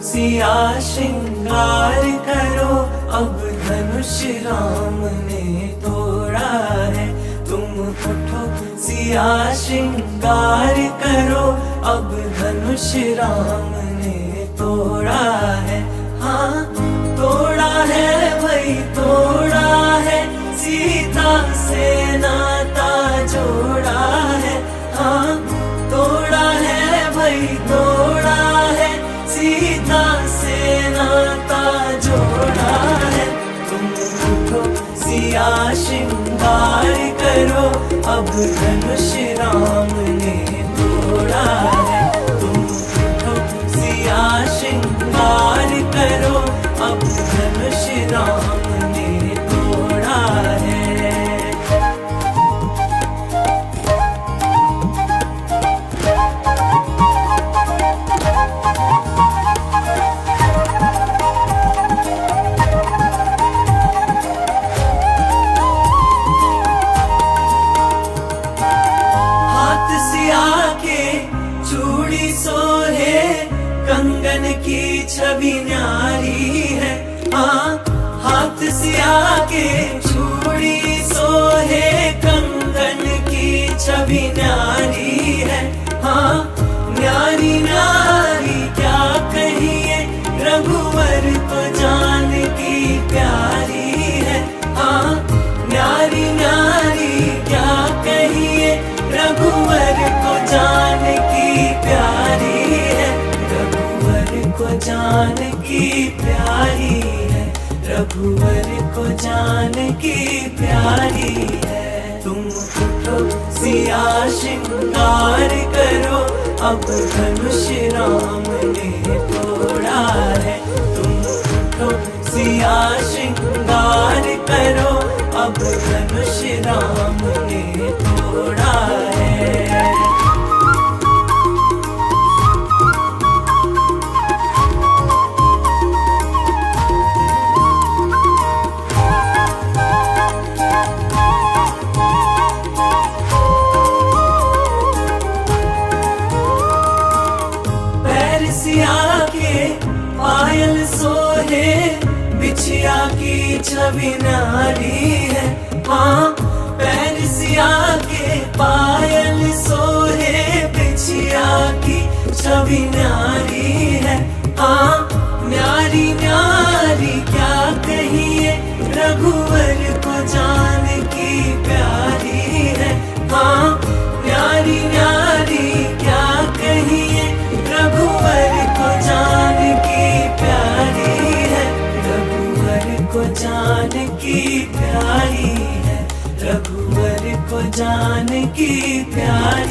सिया श्रृंगार करो, अब धनुष राम ने तोड़ा है। तुम उठो सिया श्रृंगार करो, अब धनुष राम ने तोड़ा है। हाँ तोड़ा है भाई तोड़ा है, सीता से नाता जोड़ा है। हाँ तोड़ा है भाई तोड़ा है, सीता से नाता जोड़ा है। तुम उठो सिया श्रृंगार करो, अब धनुष राम ने तोड़ा है। तुम उठो सिया श्रृंगार करो, अब धनुष राम ने तोड़ा है। चूड़ी सोहे कंगन की छवि न्यारी है। हाँ हाथ सिया के चूड़ी सोहे कंगन की छवि न्यारी है। हाँ न्यारी न्यारी क्या कहिए, रघुवर को जान की प्यारी है। हाँ न्यारी न्यारी क्या कहिए, रघुवर को जान की प्यारी है। रघुवर को जान की प्यारी है, रघुवर को जान की प्यारी है। तुम उठो सिया श्रृंगार करो, अब धनुष राम ने तोड़ा है। तुम उठो सिया श्रृंगार करो, अब धनुष राम ने तोड़ा है। सिया के पायल सोहे बिछिया की छवि न्यारी है। हाँ पैर सिया के पायल सोहे बिछिया की छवि न्यारी है। हाँ न्यारी न्यारी क्या कहिए, रघुवर को जान की प्यारी है। हाँ न्यारी न्यारी क्या कहिए, रघुवर को जान की प्यारी है। रघुवर को जान की प्यारी है, रघुवर को जान की प्यारी